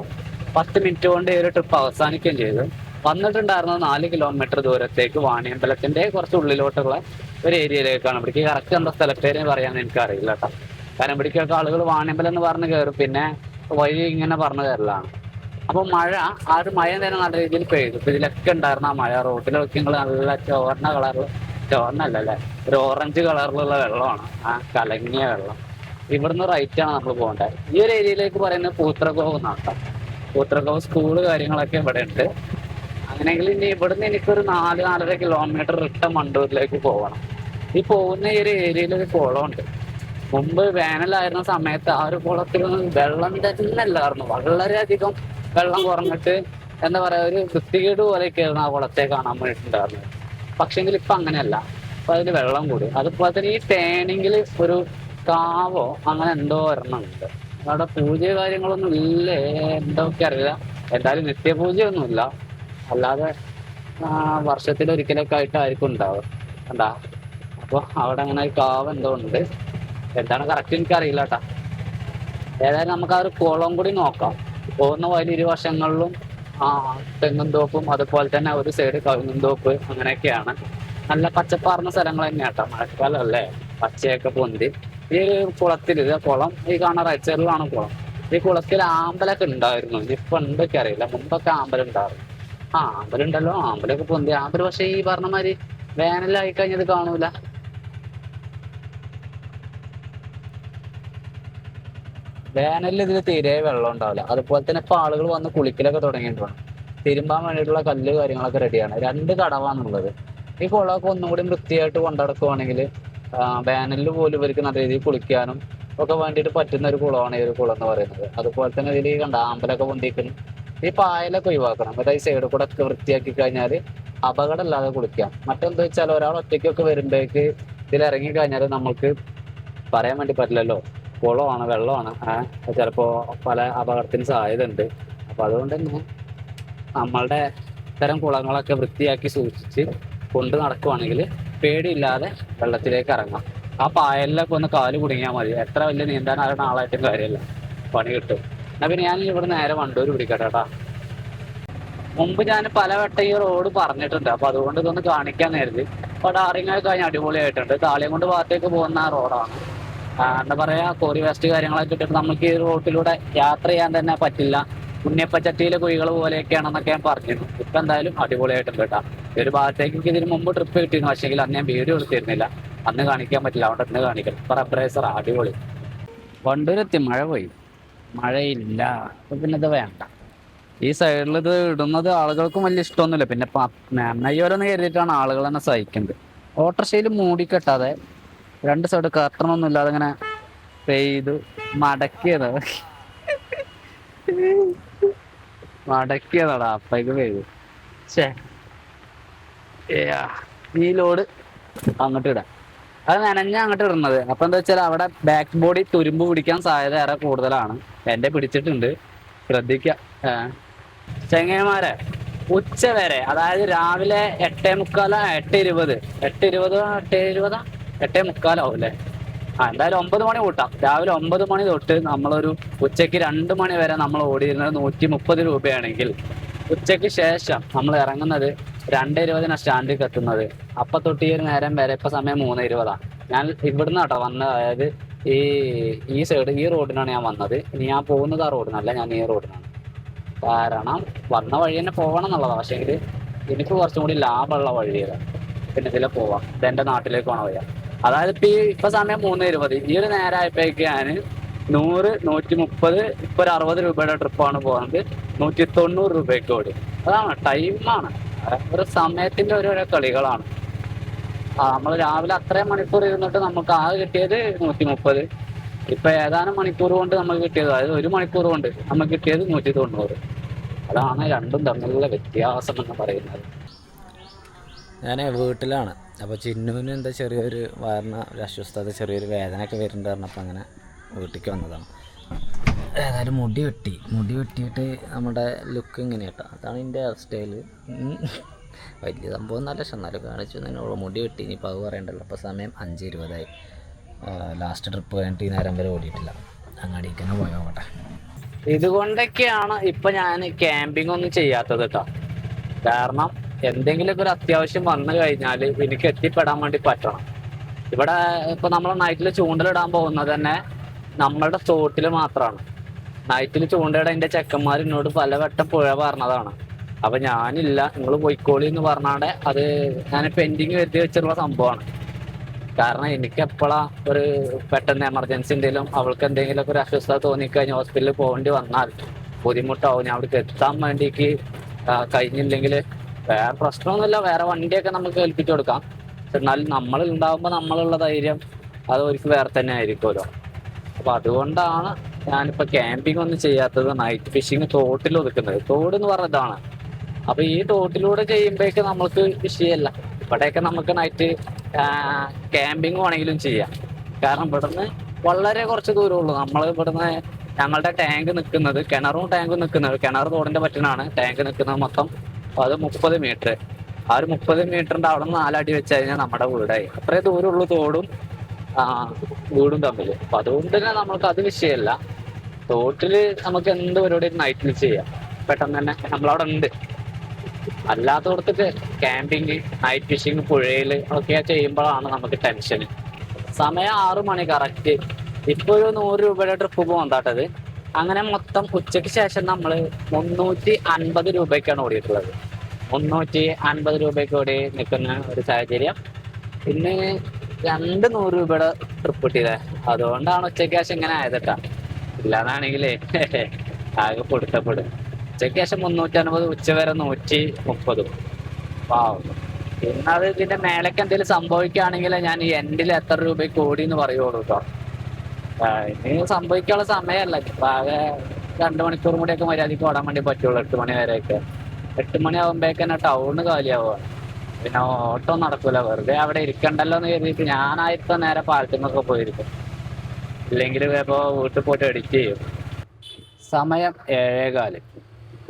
10 മിനിറ്റ് കൊണ്ട് ഈ ഒരു ട്രിപ്പ് അവസാനിക്കുകയും ചെയ്തു. വന്നിട്ടുണ്ടായിരുന്നത് 4 കിലോമീറ്റർ ദൂരത്തേക്ക് വാണിയമ്പലത്തിന്റെ കുറച്ച് ഉള്ളിലോട്ടുള്ള ഒരു ഏരിയയിലേക്കാണ്. ഇവിടേക്ക് കറക്റ്റ് എന്താ സ്ഥലപ്പേര് പറയാൻ എനിക്ക് അറിയില്ല കേട്ടോ. കാരണം ഇവിടേക്കൊക്കെ ആളുകൾ വാണിയമ്പലം എന്ന് പറഞ്ഞ് കയറും, പിന്നെ വഴി ഇങ്ങനെ പറഞ്ഞു കയറലാണ്. അപ്പൊ ആ ഒരു മഴ തന്നെ നല്ല രീതിയിൽ പെയ്തു. ഇപ്പൊ ഇതിലൊക്കെ ഉണ്ടായിരുന്ന ആ മഴ റോട്ടിലൊക്കെ നല്ല ചോർന്നല്ലേ, ഒരു ഓറഞ്ച് കളറിലുള്ള വെള്ളമാണ്, ആ കലങ്ങിയ വെള്ളം. ഇവിടുന്ന് റൈറ്റാണ് നമ്മൾ പോകേണ്ടത്. ഈ ഒരു ഏരിയയിലേക്ക് പറയുന്നത് പൂത്രകോവ് എന്നാണ്. പൂത്രകോവ് സ്കൂള് കാര്യങ്ങളൊക്കെ ഇവിടെ ഉണ്ട്. അങ്ങനെയെങ്കിൽ ഇനി ഇവിടുന്ന് എനിക്കൊരു 4-4.5 കിലോമീറ്റർ റിട്ടൺ മണ്ടൂരിലേക്ക് പോകണം. ഈ പോകുന്ന ഈ ഒരു ഏരിയയിൽ ഒരു കുളമുണ്ട്. മുമ്പ് വേനലായിരുന്ന സമയത്ത് ആ ഒരു കുളത്തിലൊന്നും വെള്ളം തന്നെ അല്ലായിരുന്നു. വളരെയധികം വെള്ളം കുറഞ്ഞിട്ട് എന്താ പറയാ, ഒരു വൃത്തികേട് പോലെയൊക്കെയായിരുന്നു ആ കുളത്തെ കാണാൻ വേണ്ടിയിട്ടുണ്ടായിരുന്നത്. പക്ഷെങ്കിൽ ഇപ്പൊ അങ്ങനെയല്ല, അപ്പൊ അതിന് വെള്ളം കൂടി. അതുപോലെ തന്നെ ഈ ടേണിങ്ങിൽ ഒരു കാവോ അങ്ങനെ എന്തോ ഒരെണ്ണമുണ്ട്. അവിടെ പൂജ കാര്യങ്ങളൊന്നും ഇല്ലേ, എന്തൊക്കെ അറിയില്ല. എന്തായാലും നിത്യപൂജയൊന്നുമില്ല, അല്ലാതെ വർഷത്തിലൊരിക്കലൊക്കെ ആയിട്ടായിരിക്കും ഉണ്ടാവുക. കണ്ടാ, അപ്പൊ അവിടെ അങ്ങനെ ഒരു കാവ് എന്തോ ഉണ്ട്. എന്താണ് കറക്റ്റ് എനിക്കറിയില്ല കേട്ടാ. ഏതായാലും നമുക്ക് ആ ഒരു കുളം കൂടി നോക്കാം. പോകുന്ന വഴി ഇരുവശങ്ങളിലും തെങ്ങും തോപ്പും, അതുപോലെ തന്നെ ഒരു സൈഡ് കവുങ്ങും തോപ്പ്, അങ്ങനെയൊക്കെയാണ്. നല്ല പച്ചപ്പാർന്ന സ്ഥലങ്ങൾ തന്നെയാട്ടോ. മഴക്കാലമല്ലേ, പച്ചയൊക്കെ പൊന്തി. ഈ ഒരു കുളത്തിൽ, ഇത് കുളം ഈ കാണാൻ റൈറ്റ് സൈഡിലാണ് കുളം. ഈ കുളത്തിൽ ആമ്പലൊക്കെ ഉണ്ടായിരുന്നു. ഇപ്പൊ എന്തൊക്കെ അറിയില്ല, മുമ്പൊക്കെ ആമ്പലം ഉണ്ടായിരുന്നു. ആമ്പലുണ്ടല്ലോ, ആമ്പലൊക്കെ പൊന്തി. ആമ്പല് പക്ഷെ ഈ പറഞ്ഞ മാതിരി വേനലായി കഴിഞ്ഞത് കാണൂല. വേനലിൽ ഇതിൽ തീരെ വെള്ളം ഉണ്ടാവില്ല. അതുപോലെ തന്നെ ഇപ്പൊ ആളുകൾ വന്ന് കുളിക്കലൊക്കെ തുടങ്ങിയിട്ടുണ്ട്. തിരുമ്പാൻ വേണ്ടിയിട്ടുള്ള കല്ല് കാര്യങ്ങളൊക്കെ റെഡിയാണ്. 2 കടവാണുള്ളത്. ഈ കുളമൊക്കെ ഒന്നുകൂടി വൃത്തിയായിട്ട് കൊണ്ടുനടക്കുവാണെങ്കിൽ വേനലിൽ പോലും ഇവർക്ക് നല്ല രീതിയിൽ കുളിക്കാനും ഒക്കെ വേണ്ടിയിട്ട് പറ്റുന്ന ഒരു കുളമാണ് ഈ ഒരു കുളം എന്ന് പറയുന്നത്. അതുപോലെ തന്നെ ഇതിൽ ഈ കണ്ട ആമ്പലൊക്കെ പൊന്തിക്കുന്നു. ഈ പായലൊക്കെ ഒഴിവാക്കണം. അതായത് ഈ സൈഡ് കൂടെ ഒക്കെ വൃത്തിയാക്കി കഴിഞ്ഞാൽ അപകടമില്ലാതെ കുളിക്കാം. മറ്റെന്താ വെച്ചാൽ ഒരാൾ ഒറ്റയ്ക്കൊക്കെ വരുമ്പോഴേക്ക് ഇതിലിറങ്ങി കഴിഞ്ഞാൽ നമ്മൾക്ക് പറയാൻ വേണ്ടി പറ്റില്ലല്ലോ. കുളമാണ്, വെള്ളമാണ്, ചിലപ്പോ പല അപകടത്തിന് സാധ്യത ഉണ്ട്. അപ്പൊ അതുകൊണ്ട് തന്നെ നമ്മളുടെ ഇത്തരം കുളങ്ങളൊക്കെ വൃത്തിയാക്കി സൂക്ഷിച്ച് കൊണ്ട് നടക്കുവാണെങ്കിൽ പേടിയില്ലാതെ വെള്ളത്തിലേക്ക് ഇറങ്ങാം. ആ പായലിലൊക്കെ ഒന്ന് കാല് കുടുങ്ങിയാൽ മതി. എത്ര വലിയ നീന്താൻ അറിയുന്ന ആളായിട്ടും കാര്യമല്ല, പണി കിട്ടും. എന്നാ പിന്നെ ഞാൻ ഇവിടെ നേരെ വണ്ടൂർ പിടിക്കട്ടെ കേട്ടാ. മുമ്പ് ഞാൻ പലവട്ടം ഈ റോഡ് പറഞ്ഞിട്ടുണ്ട്, അപ്പൊ അതുകൊണ്ട് ഇതൊന്ന് കാണിക്കാൻ കരുതി. അപ്പൊ ടാറിങ്ങൊക്കെ കഴിഞ്ഞ് അടിപൊളിയായിട്ടുണ്ട്. താളിയംകുണ്ട് ഭാഗത്തേക്ക് പോകുന്ന ആ റോഡാണ്. എന്താ പറയാ, കോറി വേസ്റ്റ് കാര്യങ്ങളൊക്കെ ഇട്ടിട്ട് നമുക്ക് ഈ റോട്ടിലൂടെ യാത്ര ചെയ്യാൻ തന്നെ പറ്റില്ല. ഉണ്ണിയപ്പച്ചട്ടിയിലെ കുഴികൾ പോലെയൊക്കെയാണെന്നൊക്കെ ഞാൻ പറഞ്ഞിരുന്നു. ഇപ്പൊ എന്തായാലും അടിപൊളിയായിട്ടുണ്ട് കേട്ടാ. ഈ ഒരു ഭാഗത്തേക്ക് എനിക്ക് ഇതിന് മുമ്പ് ട്രിപ്പ് കിട്ടിയിരുന്നു. പക്ഷേങ്കിൽ അന്ന് ഞാൻ വീഡിയോ എടുത്തിരുന്നില്ല, അന്ന് കാണിക്കാൻ പറ്റില്ല. അവിടെ ഇന്ന് കാണിക്കണം. ഇപ്പൊ റബ്രൈസർ അടിപൊളി. വണ്ടൂരെത്തി, മഴ പോയി, മഴയില്ല. അപ്പൊ പിന്നെ ഇത് വേണ്ട. ഈ സൈഡിൽ ഇത് ഇടുന്നത് ആളുകൾക്കും വലിയ ഇഷ്ടമൊന്നുമില്ല. പിന്നെ നന്നയ്യോലെന്ന് കരുതിയിട്ടാണ് ആളുകൾ തന്നെ സഹിക്കുന്നത്. ഓട്ടോറിക്ഷയിൽ മൂടി കെട്ടാതെ രണ്ട് സൈഡ് കർട്ടനൊന്നും ഇല്ലാതെ ഇങ്ങനെ പെയ്ത് മടക്കിയത് മടക്കിയതാടാ അപ്പേക്ക് പെയ്തു. ഛേ, ഈ ലോഡ് അങ്ങോട്ട് ഇടാം. അത് നനഞ്ഞ അങ്ങോട്ട് ഇടുന്നത്. അപ്പൊ എന്താ വെച്ചാൽ അവിടെ ബാക്ക് ബോഡി തുരുമ്പ് പിടിക്കാൻ സാധ്യത ഏറെ കൂടുതലാണ്. എന്റെ പിടിച്ചിട്ടുണ്ട്, ശ്രദ്ധിക്ക. ചെങ്ങന്മാരെ, ഉച്ച വരെ, അതായത് രാവിലെ 8:45, 8:20, 8:20, 8:45 അല്ലേ. എന്തായാലും 9 മണി കൂട്ടാം. രാവിലെ 9 മണി തൊട്ട് നമ്മളൊരു ഉച്ചയ്ക്ക് 2 മണി വരെ നമ്മൾ ഓടിയിരുന്നത് 130 രൂപയാണെങ്കിൽ ഉച്ചയ്ക്ക് ശേഷം നമ്മൾ ഇറങ്ങുന്നത് 2:20 സ്റ്റാൻഡിലേക്ക് എത്തുന്നത്. അപ്പൊ തൊട്ട് ഈ ഒരു നേരം വരെ ഇപ്പൊ സമയം 3:20. ഞാൻ ഇവിടുന്ന് കേട്ടോ വന്നത്. അതായത് ഈ സൈഡ് ഈ റോഡിനാണ് ഞാൻ വന്നത്. ഇനി ഞാൻ പോകുന്നത് ആ റോഡിനല്ല, ഞാൻ ഈ റോഡിനാണ്. കാരണം വന്ന വഴി തന്നെ പോകണം എന്നുള്ളതാണ്. പക്ഷേ എനിക്ക് കുറച്ചും കൂടി ലാഭമുള്ള വഴിയാണ്. പിന്നെ ഇതിലെ പോവാം. ഇതെന്റെ നാട്ടിലേക്ക് പോകണ വഴിയാ. അതായത് ഇപ്പൊ സമയം 3:20. ഈ ഒരു നേരമായപ്പോഴേക്ക് ഞാൻ 100, 130, ഇപ്പൊ ഒരു 60 രൂപയുടെ ട്രിപ്പാണ് പോകുന്നത്. 190 രൂപയ്ക്ക് ഓടി. അതാണ് ടൈമാണ്, ഒരു സമയത്തിന്റെ ഓരോരോ കളികളാണ്. നമ്മൾ രാവിലെ അത്രയും മണിക്കൂർ ഇരുന്നിട്ട് നമുക്ക് ആകെ കിട്ടിയത് 130. ഇപ്പൊ ഏതാനും മണിക്കൂർ കൊണ്ട് നമുക്ക് കിട്ടിയത്, അതായത് 1 മണിക്കൂർ കൊണ്ട് നമുക്ക് കിട്ടിയത് 190. അതാണ് രണ്ടും തമ്മിലുള്ള വ്യത്യാസം എന്ന് പറയുന്നത്. ഞാൻ വീട്ടിലാണ്. അപ്പോൾ ചിന്നുവിന് എന്താ ചെറിയൊരു വയറിന് ഒരു അസ്വസ്ഥത, ചെറിയൊരു വേദനയൊക്കെ വരുന്നുണ്ട് പറഞ്ഞപ്പോൾ അങ്ങനെ വീട്ടിലേക്ക് വന്നതാണ്. ഏതായാലും മുടി വെട്ടിയിട്ട് നമ്മുടെ ലുക്ക് ഇങ്ങനെ കേട്ടോ. അതാണ് എൻ്റെ ഹെയർ സ്റ്റൈല്. വലിയ സംഭവം നല്ല, പക്ഷെ എന്നാലും കാണിച്ചു തന്നെയുള്ളൂ. മുടി വെട്ടി, ഇനിയിപ്പോൾ അത് പറയണ്ടല്ലോ. അപ്പോൾ സമയം 5:20. ലാസ്റ്റ് ട്രിപ്പ് കഴിഞ്ഞിട്ട് ഈ നേരം വരെ ഓടിയിട്ടില്ല. അങ്ങാടിക്ക് തന്നെ പോയോട്ടെ. ഇതുകൊണ്ടൊക്കെയാണ് ഇപ്പൊ ഞാൻ ക്യാമ്പിംഗ് ഒന്നും ചെയ്യാത്തത് കേട്ടോ. കാരണം എന്തെങ്കിലുമൊക്കെ ഒരു അത്യാവശ്യം വന്നു കഴിഞ്ഞാൽ എനിക്ക് എത്തിപ്പെടാൻ വേണ്ടി പറ്റണം. ഇവിടെ ഇപ്പൊ നമ്മൾ നൈറ്റിൽ ചൂണ്ടലിടാൻ പോകുന്നത് തന്നെ നമ്മളുടെ തോട്ടിൽ മാത്രമാണ്. നൈറ്റിൽ ചൂണ്ടയിടാൻ എൻ്റെ ചെക്കന്മാർ എന്നോട് പലവട്ടം പുഴ പറഞ്ഞതാണ്. അപ്പൊ ഞാനില്ല, നിങ്ങൾ പോയിക്കോളി എന്ന് പറഞ്ഞാടെ അത് ഞാൻ പെൻഡിങ് വരുത്തി വെച്ചിട്ടുള്ള സംഭവമാണ്. കാരണം എനിക്ക് എപ്പോഴാ ഒരു പെട്ടെന്ന് എമർജൻസി എന്തെങ്കിലും, അവൾക്ക് എന്തെങ്കിലുമൊക്കെ ഒരു അസ്വസ്ഥത തോന്നിക്കഴിഞ്ഞാൽ ഹോസ്പിറ്റലിൽ പോകേണ്ടി വന്നാൽ ബുദ്ധിമുട്ടാവും. ഞാൻ അവിടേക്ക് എത്താൻ വേണ്ടിക്ക് കഴിഞ്ഞില്ലെങ്കിൽ വേറെ പ്രശ്നമൊന്നുമില്ല, വേറെ വണ്ടിയൊക്കെ നമുക്ക് ഏൽപ്പിച്ചു കൊടുക്കാം. എന്നാലും നമ്മൾ ഉണ്ടാകുമ്പോൾ നമ്മളുള്ള ധൈര്യം അത് ഒരിക്കലും വേറെ തന്നെ ആയിരിക്കുമല്ലോ. അപ്പൊ അതുകൊണ്ടാണ് ഞാനിപ്പോ ക്യാമ്പിംഗ് ഒന്നും ചെയ്യാത്തത്. നൈറ്റ് ഫിഷിങ് തോട്ടിൽ ഒതുക്കുന്നത്. തോട് എന്ന് പറഞ്ഞതാണ്. അപ്പൊ ഈ തോട്ടിലൂടെ ചെയ്യുമ്പോഴേക്ക് നമ്മൾക്ക് വിഷയമല്ല. ഇവിടെയൊക്കെ നമുക്ക് നൈറ്റ് ക്യാമ്പിംഗ് വേണമെങ്കിലും ചെയ്യാം. കാരണം ഇവിടുന്ന് വളരെ കുറച്ച് ദൂരമുള്ളൂ. നമ്മൾ ഇവിടുന്ന് ഞങ്ങളുടെ ടാങ്ക് നിൽക്കുന്നത്, ടാങ്കും നിൽക്കുന്നത്, കിണർ തോടിന്റെ പറ്റിനാണ് ടാങ്ക് നിൽക്കുന്നത്. മൊത്തം അത് 30 മീറ്റർ. ആ ഒരു 30 മീറ്ററിന്റെ അവിടെ നിന്ന് 4 അടി വെച്ച് കഴിഞ്ഞാൽ നമ്മുടെ വീടായി. അത്രേ ദൂരമുള്ളൂ തോടും വീടും തമ്മിൽ. അപ്പൊ അതുകൊണ്ട് തന്നെ നമ്മൾക്ക് അത് വിഷയമല്ല. തോട്ടില് നമുക്ക് എന്ത് പരിപാടി നൈറ്റിൽ ചെയ്യാം, പെട്ടെന്ന് തന്നെ നമ്മളവിടെ ഉണ്ട്. അല്ലാത്തടത്തൊക്കെ ക്യാമ്പിങ്, നൈറ്റ് ഫിഷിങ്, പുഴയില് ഒക്കെ ചെയ്യുമ്പോഴാണ് നമുക്ക് ടെൻഷന്. സമയം 6 മണി കറക്റ്റ്. ഇപ്പൊ ഒരു 100 രൂപയുടെ ട്രിപ്പ് പോകാത്തത്. അങ്ങനെ മൊത്തം ഉച്ചയ്ക്ക് ശേഷം നമ്മൾ 350 രൂപയ്ക്കാണ് ഓടിയിട്ടുള്ളത്. 350 രൂപയ്ക്ക് ഓടി നിൽക്കുന്ന ഒരു സാഹചര്യം. പിന്നെ 200 രൂപയുടെ ട്രിപ്പ് കിട്ടിയത്. അതുകൊണ്ടാണ് ഉച്ചയ്ക്ക് ശേഷം ഇങ്ങനെ ആയതട്ടാ. ഇല്ലാതാണെങ്കിലേ ആകെ പൊടുത്തപ്പെടും. ഉച്ചയ്ക്ക് ശേഷം 350, ഉച്ചവരെ 130. പാവം. പിന്നെ അത് ഇതിന്റെ മേലേക്ക് എന്തെങ്കിലും സംഭവിക്കുകയാണെങ്കിൽ ഞാൻ ഈ എൻഡിൽ എത്ര രൂപയ്ക്ക് ഓടി എന്ന് പറയുള്ളൂ കേട്ടോ. ഇനി സംഭവിക്കാനുള്ള സമയമല്ല. ഇപ്പൊ ആകെ 2 മണിക്കൂർ കൂടിയൊക്കെ മര്യാദയ്ക്ക് ഓടാൻ വേണ്ടി പറ്റുള്ളൂ. 8 മണി വരെയൊക്കെ. 8 മണി ആകുമ്പോഴേക്ക് തന്നെ ടൗണ് കാലിയാവുക. പിന്നെ ഓട്ടോ നടക്കൂല. വെറുതെ അവിടെ ഇരിക്കണ്ടല്ലോ എന്ന് കരുതിയിട്ട് ഞാനായിപ്പോ നേരെ പാലത്തിനൊക്കെ പോയിരിക്കും. ഇല്ലെങ്കിൽ ഇപ്പോ വീട്ടിൽ പോയിട്ട് എഡിറ്റ് ചെയ്യും. സമയം 7:15.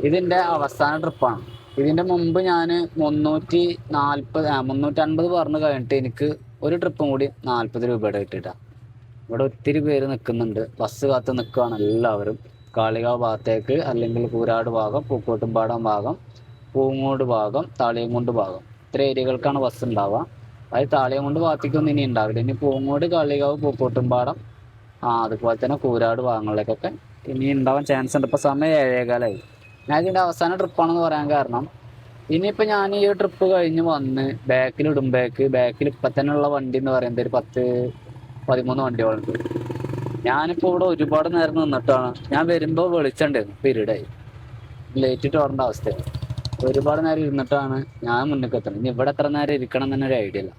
ഇതിന്റെ അവസാന ട്രിപ്പാണ്. ഇതിന്റെ മുമ്പ് ഞാൻ 350 പറഞ്ഞു കഴിഞ്ഞിട്ട് എനിക്ക് ഒരു ട്രിപ്പും കൂടി 40 രൂപയുടെ കിട്ടിയിട്ടാ. ഇവിടെ ഒത്തിരി പേര് നിൽക്കുന്നുണ്ട്, ബസ് കാത്ത് നിൽക്കുകയാണ് എല്ലാവരും. കാളികാവ് ഭാഗത്തേക്ക്, അല്ലെങ്കിൽ കൂരാട് ഭാഗം, പൂക്കോട്ടുംപാടം ഭാഗം, പൂങ്ങോട് ഭാഗം, താളിയംകുണ്ട് ഭാഗം, ഇത്ര ഏരിയകൾക്കാണ് ബസ് ഉണ്ടാവുക. അത് താളിയംകുണ്ട് ഭാഗത്തേക്കൊന്നും ഇനി ഉണ്ടാവില്ല. ഇനി പൂങ്ങോട്, കാളികാവ്, പൂക്കോട്ടുംപാടം, അതുപോലെ തന്നെ കൂരാട് ഭാഗങ്ങളിലേക്കൊക്കെ ഇനി ഉണ്ടാവാൻ ചാൻസ് ഉണ്ട്. ഇപ്പൊ സമയം 7:15. ഞാൻ ഇതിന്റെ അവസാന ട്രിപ്പാണെന്ന് പറയാൻ കാരണം, ഇനിയിപ്പോ ഞാൻ ഈ ട്രിപ്പ് കഴിഞ്ഞ് വന്ന് ബാക്കിൽ ഇപ്പൊ തന്നെ ഉള്ള വണ്ടി എന്ന് പറയുന്നത് ഒരു 10-13 വണ്ടികളുണ്ട്. ഞാനിപ്പോ ഇവിടെ ഒരുപാട് നേരം നിന്നിട്ടാണ്. ഞാൻ വരുമ്പോ വെളിച്ചുണ്ടായിരുന്നു, പിരീഡായി. ലേറ്റ് ഇട്ട് ഓടേണ്ട അവസ്ഥയാണ്. ഒരുപാട് നേരം ഇരുന്നിട്ടാണ് ഞാൻ മുന്നിലേക്ക് എത്തുന്നത്. ഇനി ഇവിടെ എത്ര നേരം ഇരിക്കണം എന്ന് തന്നെ ഒരു ഐഡിയ ഇല്ല.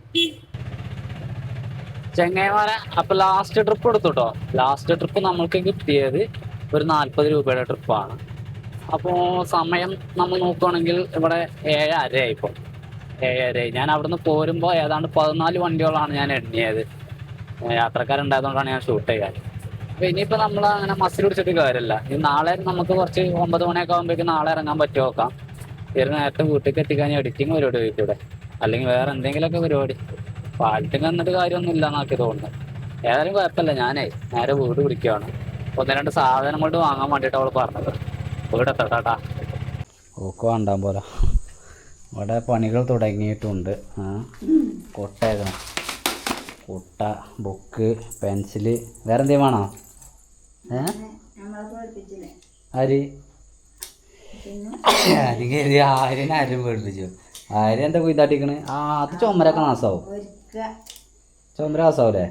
ചെങ്ങൈമാരെ അപ്പൊ ലാസ്റ്റ് ട്രിപ്പ് എടുത്തു കേട്ടോ. ലാസ്റ്റ് ട്രിപ്പ് നമ്മൾക്ക് കിട്ടിയത് ഒരു 40 രൂപയുടെ ട്രിപ്പാണ്. അപ്പോൾ സമയം നമ്മൾ നോക്കുകയാണെങ്കിൽ ഇവിടെ 7:30 ആയിപ്പോൾ. 7:30. ഞാൻ അവിടുന്ന് പോരുമ്പോൾ ഏതാണ്ട് 14 വണ്ടികളാണ് ഞാൻ എണ്ണിയത്. യാത്രക്കാരുണ്ടായതുകൊണ്ടാണ് ഞാൻ ഷൂട്ട് ചെയ്യാൻ. അപ്പൊ ഇനിയിപ്പോ നമ്മൾ അങ്ങനെ മസിൽ പിടിച്ചിട്ട് കാര്യമില്ല. ഈ നാളെ നമുക്ക് കുറച്ച് 9 മണിയൊക്കെ ആകുമ്പോഴേക്കും നാളെ ഇറങ്ങാൻ പറ്റുമോ നോക്കാം. ഒരു നേരത്തെ വീട്ടിലേക്ക് എത്തിക്കാൻ എഡിറ്റിംഗ് പരിപാടി വീട്ടിലൂടെ, അല്ലെങ്കിൽ വേറെ എന്തെങ്കിലുമൊക്കെ പരിപാടി. പാലത്തിൽ വന്നിട്ട് കാര്യമൊന്നും ഇല്ല എന്നാക്കി തോന്നുന്നു. ഏതായാലും കുഴപ്പമില്ല. ഞാനേ നേരെ വീട് പിടിക്കുകയാണ്. 1-2 സാധനങ്ങൾ വാങ്ങാൻ വേണ്ടിയിട്ട് അവൾ പറഞ്ഞത്. വീട് എത്തട്ടാ. ഓക്ക് വേണ്ടാൻ പോലെ ഇവിടെ പണികൾ തുടങ്ങിയിട്ടുണ്ട്. കൊട്ടേക്കണം, കൊട്ട, ബുക്ക്, പെൻസില്, വേറെ എന്തെങ്കിലും വേണോ? ആര് കരുതി ആരും പേടിപ്പിച്ചു. ആര്യം എന്താ കുയിത്താട്ടിക്കണ്? അത് ചുമരൊക്കെ നാസാവും. ചുമര നാസാവൂലേ?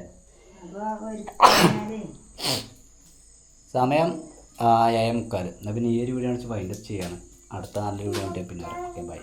സമയം 7:45. എന്നാൽ പിന്നെ ഈ ഒരു വീഡിയോ വെച്ച് വൈൻഡപ്പ് ചെയ്യാണ്. അടുത്ത നല്ലൊരു വീഡിയോ പിന്നെ ബൈ.